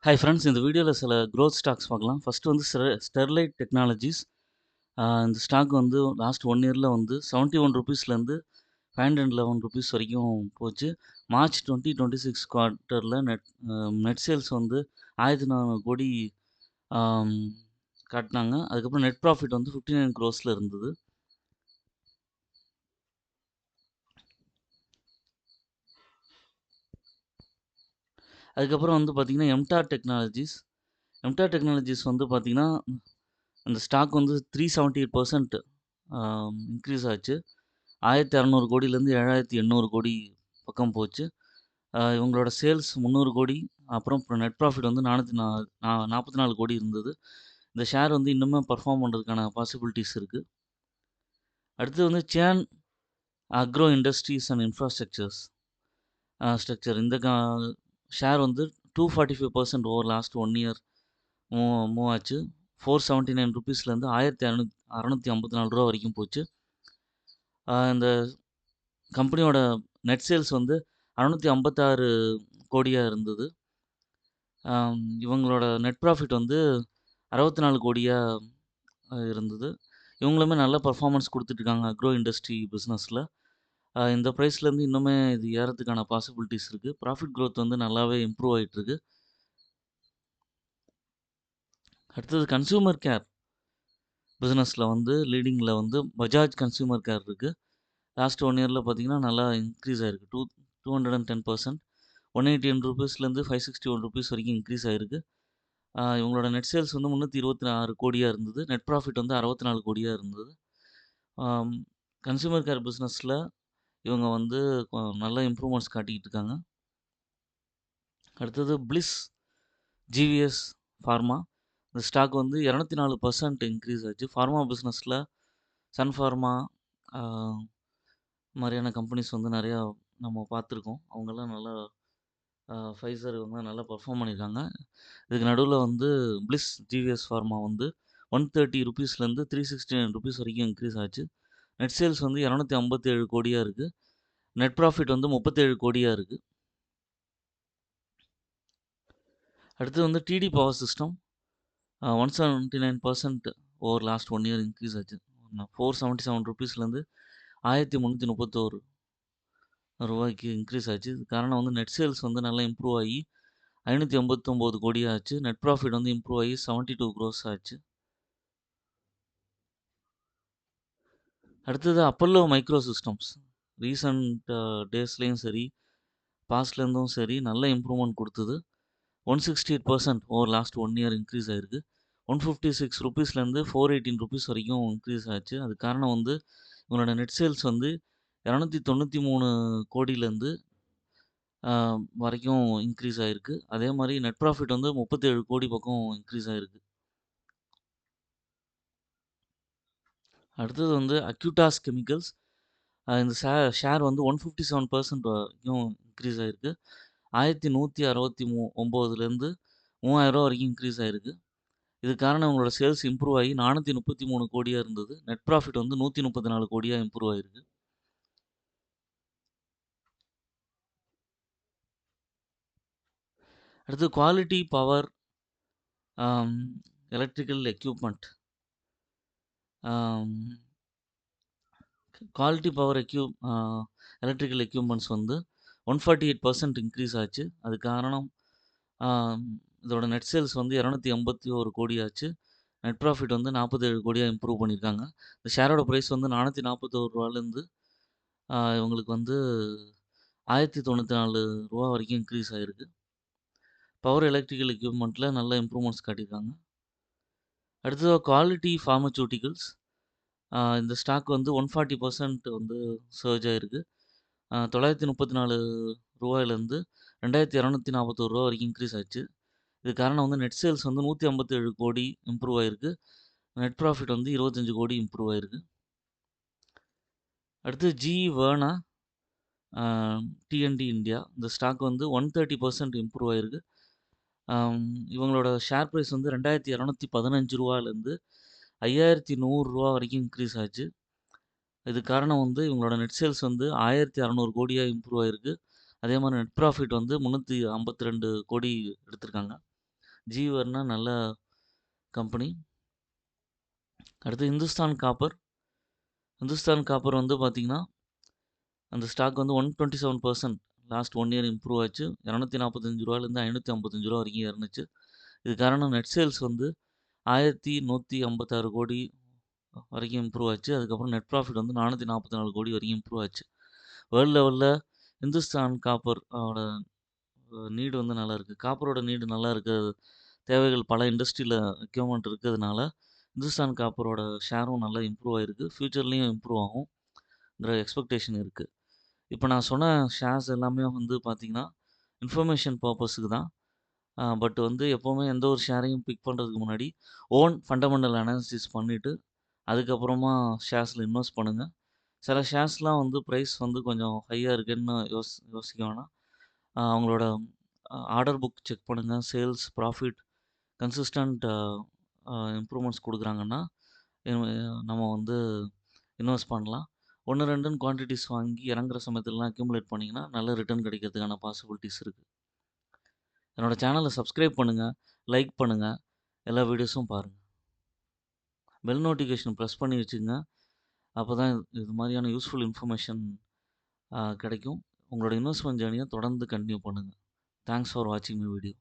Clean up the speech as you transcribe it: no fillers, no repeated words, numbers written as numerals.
Hi friends, இந்த வீடியோவில் சில க்ரோத் ஸ்டாக்ஸ் பார்க்கலாம். ஃபர்ஸ்ட் வந்து ஸ்டெர்லைட் டெக்னாலஜிஸ். இந்த ஸ்டாக் வந்து லாஸ்ட் 1 இயரில் வந்து ₹71லேருந்து ₹511 வரைக்கும் போச்சு. மார்ச் 2026 குவார்ட்டரில் நெட் சேல்ஸ் வந்து 1400 கோடி ஆம், காட்டினாங்க. அதுக்கப்புறம் நெட் ப்ராஃபிட் வந்து 59 க்ரோஸில் இருந்தது. அதுக்கப்புறம் வந்து பார்த்திங்கன்னா எம்டார் டெக்னாலஜிஸ் வந்து பார்த்திங்கன்னா அந்த ஸ்டாக் வந்து 378% இன்க்ரீஸ் ஆச்சு. 1600 கோடியிலேருந்து 7800 கோடி பக்கம் போச்சு. இவங்களோட சேல்ஸ் 300 கோடி, அப்புறம் நெட் ப்ராஃபிட் வந்து 44 கோடி இருந்தது. இந்த ஷேர் வந்து இன்னுமே பெர்ஃபார்ம் பண்ணுறதுக்கான பாசிபிலிட்டிஸ் இருக்குது. அடுத்து வந்து சேன் agro industries and infrastructures structure. இந்த ஷேர் வந்து 245% ஓவர் லாஸ்ட் 1 இயர் மூவ் ஆச்சு. ₹479லேருந்து ₹1654 வரைக்கும் போச்சு. இந்த கம்பெனியோட நெட் சேல்ஸ் வந்து 656 கோடியாக இருந்தது. இவங்களோட நெட் ப்ராஃபிட் வந்து 64 கோடியாக இருந்தது. இவங்களுமே நல்ல பர்ஃபார்மன்ஸ் கொடுத்துட்ருக்காங்க அக்ரோ இண்டஸ்ட்ரி பிஸ்னஸில். இந்த ப்ரைஸ்லேருந்து இன்னுமே இது ஏறதுக்கான பாசிபிலிட்டிஸ் இருக்குது. ப்ராஃபிட் க்ரோத் வந்து நல்லாவே இம்ப்ரூவ் ஆகிட்டுருக்கு. அடுத்தது கன்சூமர் கேர் பிஸ்னஸில் வந்து லீடிங்கில் வந்து பஜாஜ் கன்சூமர் கேர் இருக்குது. லாஸ்ட் 1 இயரில் பார்த்தீங்கன்னா நல்லா இன்க்ரீஸ் ஆகிருக்கு. 210%. ₹188லேருந்து ₹561 வரைக்கும் இன்க்ரீஸ் ஆகிருக்கு. இவங்களோட நெட் சேல்ஸ் வந்து 326 கோடியாக இருந்தது. நெட் ப்ராஃபிட் வந்து 64 கோடியாக இருந்தது. கன்சூமர் கேர் பிஸ்னஸில் இவங்க வந்து நல்ல இம்ப்ரூவ்மெண்ட்ஸ் காட்டிக்கிட்டு இருக்காங்க. அடுத்தது பிளிஸ் ஜிவிஎஸ் ஃபார்மா. இந்த ஸ்டாக் வந்து 204% இன்க்ரீஸ் ஆச்சு. ஃபார்மா பிஸ்னஸில் சன் ஃபார்மா மாதிரியான கம்பெனிஸ் வந்து நிறையா நம்ம பார்த்துருக்கோம். அவங்கெல்லாம் நல்லா ஃபைசர் இவங்க நல்லா பர்ஃபார்ம் பண்ணியிருக்காங்க. இதுக்கு நடுவில் வந்து பிளிஸ் ஜிவிஎஸ் ஃபார்மா வந்து ₹130லேருந்து ₹369 வரைக்கும் இன்க்ரீஸ் ஆச்சு. நெட் சேல்ஸ் வந்து 257 கோடியாக இருக்குது. நெட் ப்ராஃபிட் வந்து 37 கோடியாக இருக்குது. அடுத்து வந்து TD power system 179% over last 1 year increase ஆச்சு. ₹477லேருந்து ₹1331 இன்க்ரீஸ் ஆச்சு. இது காரணம் வந்து நெட் சேல்ஸ் வந்து நல்லா இம்ப்ரூவ் ஆகி 589 கோடி ஆச்சு. நெட் ப்ராஃபிட் வந்து இம்ப்ரூவ் ஆகி 72 க்ரோஸ் ஆச்சு. அடுத்தது அப்பல்லோ மைக்ரோ சிஸ்டம்ஸ். ரீசண்ட் டேஸ்லேயும் சரி, பாஸ்ட்லேருந்தும் சரி நல்ல இம்ப்ரூவ்மெண்ட் கொடுத்தது. 168% ஓவர் லாஸ்ட் 1 இயர் இன்க்ரீஸ் ஆகிருக்கு. ₹156லேருந்து ₹418 வரைக்கும் இன்க்ரீஸ் ஆச்சு. அது காரணம் வந்து இவங்களோட நெட் சேல்ஸ் வந்து 293 கோடியிலேருந்து வரைக்கும் இன்க்ரீஸ் ஆகிருக்கு. அதே மாதிரி நெட் ப்ராஃபிட் வந்து 37 கோடி பக்கம் இன்க்ரீஸ் ஆகிருக்கு. அடுத்தது வந்து அக்யூட்டாஸ் கெமிக்கல்ஸ். இந்த ஷேர் வந்து 157% வரைக்கும் இன்க்ரீஸ் ஆகிருக்கு. 1169லேருந்து ₹3000 வரைக்கும் இன்க்ரீஸ் ஆகிருக்கு. இது காரணம் உங்களோட சேல்ஸ் இம்ப்ரூவ் ஆகி 433 கோடியாக இருந்தது. நெட் ப்ராஃபிட் வந்து 134 கோடியாக இம்ப்ரூவ் ஆகிருக்கு. அடுத்து quality power electrical equipment. Quality power electrical equipments வந்து 148% இன்க்ரீஸ் ஆச்சு. அது காரணம் இதோட நெட் சேல்ஸ் வந்து 281 கோடி ஆச்சு. நெட் ப்ராஃபிட் வந்து 47 கோடியாக இம்ப்ரூவ் பண்ணியிருக்காங்க. இந்த ஷேரோட ப்ரைஸ் வந்து ₹441லேருந்து இவங்களுக்கு வந்து ₹1094 வரைக்கும் இன்க்ரீஸ் ஆகிருக்கு. பவர் எலக்ட்ரிக்கல் எக்யூப்மெண்ட்டில் நல்ல இம்ப்ரூவ்மெண்ட்ஸ் காட்டியிருக்காங்க. அடுத்தது குவாலிட்டி ஃபார்மசூட்டிக்கல்ஸ். இந்த ஸ்டாக் வந்து 140% வந்து சர்ஜ் ஆகிருக்கு. ₹934லேருந்து ₹2241 வரைக்கும் இன்க்ரீஸ் ஆச்சு. இது காரணம் வந்து நெட் சேல்ஸ் வந்து 157 கோடி இம்ப்ரூவ் ஆகிருக்கு. நெட் ப்ராஃபிட் வந்து 25 கோடி இம்ப்ரூவ் ஆகிருக்கு. அடுத்து வேர்னா டிஎன்டி இந்தியா. இந்த ஸ்டாக் வந்து 130% இம்ப்ரூவ் ஆகிருக்கு. இவங்களோட ஷேர் ப்ரைஸ் வந்து ₹2215லேருந்து ₹5100 வரைக்கும் இன்க்ரீஸ் ஆச்சு. இது காரணம் வந்து இவங்களோட நெட் சேல்ஸ் வந்து 1600 கோடியாக இம்ப்ரூவ் ஆகிருக்கு. அதே மாதிரி நெட் ப்ராஃபிட் வந்து 352 கோடி எடுத்திருக்காங்க. ஜீவர்னா நல்ல கம்பெனி. அடுத்து இந்துஸ்தான் காப்பர் வந்து பார்த்தீங்கன்னா, அந்த ஸ்டாக் வந்து 127% லாஸ்ட் 1 இயர் இம்ப்ரூவ் ஆச்சு. ரூ. 245 555 வரைக்கும் ஏறுனுச்சு. இது காரணம் நெட் சேல்ஸ் வந்து 1156 கோடி வரைக்கும் இம்ப்ரூவ் ஆச்சு. அதுக்கப்புறம் நெட் ப்ராஃபிட் வந்து 444 கோடி வரைக்கும் இம்ப்ரூவ் ஆச்சு. வேர்ல்டு லெவல்ல இந்துஸ்தான் காப்பர் ஓட நீடு வந்து நல்லா இருக்குது. காப்பரோட நீடு நல்லா இருக்கு. தேவைகள் பல இண்டஸ்ட்ரியில் ரெக்யர்மெண்ட் இருக்கிறதுனால இந்துஸ்தான் காப்பரோட ஷேரும் நல்லா இம்ப்ரூவ் ஆகிருக்கு. ஃப்யூச்சர்லேயும் இம்ப்ரூவ் ஆகும்ன்ற எக்ஸ்பெக்டேஷன் இருக்குது. இப்போ நான் சொன்ன ஷேர்ஸ் எல்லாமே வந்து பார்த்திங்கன்னா இன்ஃபர்மேஷன் பர்பஸுக்கு தான். பட் வந்து எப்போவுமே எந்த ஒரு ஷேரையும் பிக் பண்ணுறதுக்கு முன்னாடி ஓன் ஃபண்டமெண்டல் அனாலிசிஸ் பண்ணிவிட்டு அதுக்கப்புறமா ஷேர்ஸில் இன்வெஸ்ட் பண்ணுங்கள். சில ஷேர்ஸ்லாம் வந்து ப்ரைஸ் வந்து கொஞ்சம் ஹையாக இருக்குன்னு யோசிக்க வேணாம். அவங்களோட ஆர்டர் புக் செக் பண்ணுங்கள். சேல்ஸ், ப்ராஃபிட், கன்சிஸ்டன்ட் இம்ப்ரூவ்மெண்ட்ஸ் கொடுக்குறாங்கன்னா நம்ம வந்து இன்வெஸ்ட் பண்ணலாம். 1, 2ன்னு குவான்டிட்டிஸ் வாங்கி இறங்குற சமயத்துலலாம் அக்யூமுலேட் பண்ணிங்கன்னா நல்ல ரிட்டர்ன் கிடைக்கிறதுக்கான பாசிபிலிட்டிஸ் இருக்குது. என்னோடய சேனலை சப்ஸ்கிரைப் பண்ணுங்கள், லைக் பண்ணுங்கள், எல்லா வீடியோஸும் பாருங்கள். பெல் நோட்டிஃபிகேஷன் ப்ரெஸ் பண்ணி வச்சுங்க. அப்போ தான் இது மாதிரியான யூஸ்ஃபுல் இன்ஃபர்மேஷன் கிடைக்கும். உங்களோட இன்வெஸ்ட்மெண்ட் ஜேர்னியை தொடர்ந்து கன்டினியூ பண்ணுங்கள். தேங்க்ஸ் ஃபார் வாட்சிங் மை வீடியோ.